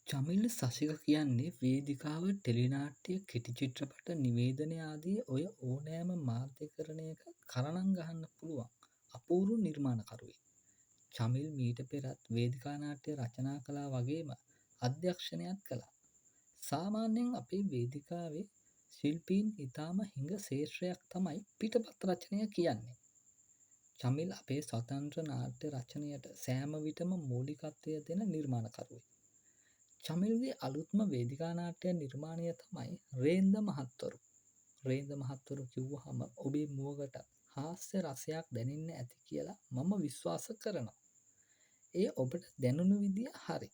චමිල සසික කියන්නේ වේදිකාව ටෙලිනාට්‍ය කෙටි චිත්‍රපට නිවේදනය ආදී ඔය ඕනෑම මාධ්‍යකරණයක කරණම් ගහන්න පුළුවන් අපූරු නිර්මාණකරුවෙක්. චමිල් මීට පෙරත් වේදිකා නාට්‍ය රචනා කළා වගේම අධ්‍යක්ෂණයත් කළා. සාමාන්‍යයෙන් අපේ වේදිකාවේ ශිල්පීන් ඉතාම හිඟ ක්ෂේත්‍රයක් තමයි පිටපත් රචනය කියන්නේ. චමිල් අපේ ස්වතන්ත්‍ර නාට්‍ය රචනයට සෑම විටම මූලිකත්වය දෙන නිර්මාණකරුවෙක්. චමිල්ගේ අලුත්ම වේදිකා නාට්‍ය නිර්මාණය තමයි රේන්ද මහත්වරු. රේන්ද මහත්වරු කිව්වහම ඔබේ මුවගට හාස්‍ය රසයක් දැනෙන්න ඇති කියලා මම විශ්වාස කරනවා. ඒ ඔබට දැනුණු විදිය හරි.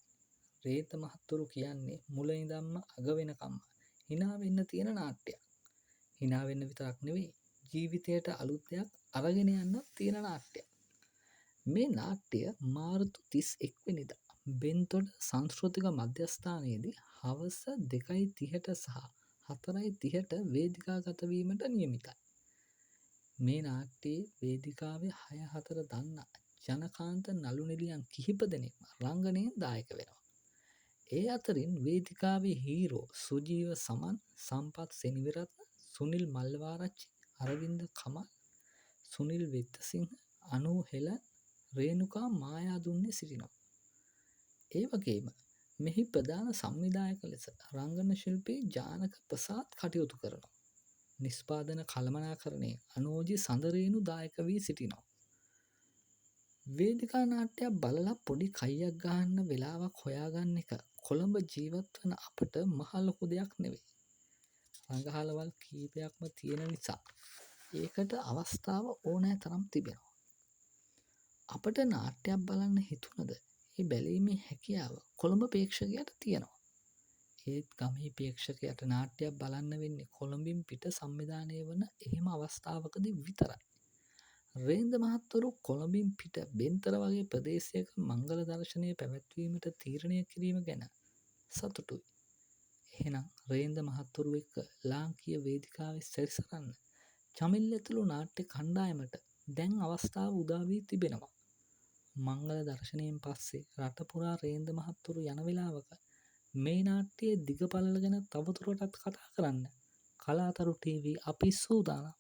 රේන්ද මහත්වරු කියන්නේ මුල ඉඳන්ම අග වෙනකම්ම hina වෙන්න තියෙන නාට්‍යයක්. hina වෙන්න විතරක් නෙවෙයි ජීවිතයට අලුත් දෙයක් අරගෙන යන්න තියෙන නාට්‍යයක්. මේ නාට්‍ය මාර්තු 31 වෙනිදා බෙන්තොට සංස්කෘතික මධ්‍යස්ථානයේදී හවස 2:30ට සහ 4:30ට වේදිකාගත වීමට නියමිතයි. මේ නාට්‍යයේ වේදිකාවේ 6-4 දන්නා ජනකාන්ත නළු නිළියන් කිහිප දෙනෙක්ම රංගනයෙන් දායක වෙනවා. ඒ අතරින් වේදිකාවේ හීරෝ සුජීව සමන්, සම්පත් සෙනවිරත්න, සුනිල් මල්ලවාරච්චි, අරවින්ද කමල්, සුනිල් වෙද්දසිංහ, අනූ හෙලන්, රේණුකා මායාදුන්නේ සිටිනවා. ඒ වගේම මෙහි ප්‍රධාන සංවිධායක ලෙස රංගන ශිල්පී ජානක ප්‍රසාද් කටයුතු කරනවා. නිෂ්පාදන කළමනාකරණයේ අනෝජි සඳරේනු දායක වී සිටිනවා. වේදිකා නාට්‍යයක් බලලා පොඩි කයියක් ගහන්න වෙලාවක් හොයාගන්න එක කොළඹ ජීවත් වන අපට මහ ලොකු දෙයක් නෙවෙයි. රඟහලවල් කීපයක්ම තියෙන නිසා ඒකට අවස්ථාව ඕනෑ තරම් තිබෙනවා. අපට නාට්‍යයක් බලන්න හිතුනද ඒ බැලීමේ හැකියාව කොළඹ ප්‍රේක්ෂකයට තියෙනවා. ඒත් ගමේ ප්‍රේක්ෂකයට නාට්‍යයක් බලන්න වෙන්නේ කොළඹින් පිට සංවිධානය වන එහෙම අවස්ථාවකදී විතරයි. රේන්ද මහත්වරු කොළඹින් පිට බෙන්තර වගේ ප්‍රදේශයක මංගල දර්ශනය පැවැත්වීමට තීරණය කිරීම ගැන සතුටුයි. එහෙනම් රේන්ද මහත්වරු එක්ක ලාංකීය වේදිකාවේ සැරිසරන්න චමිල් ඇතුළු නාට්‍ය කණ්ඩායමට දැන් අවස්ථාව උදා වී තිබෙනවා. මංගල දර්ශනයෙන් පස්සේ රට පුරා රේන්ද මහත්වරු යන වෙලාවක මේ නාට්‍යයේ දිග පළල ගැන තවදුරටත් කතා කරන්න කලාතරු ටීවී අපි සූදානම්.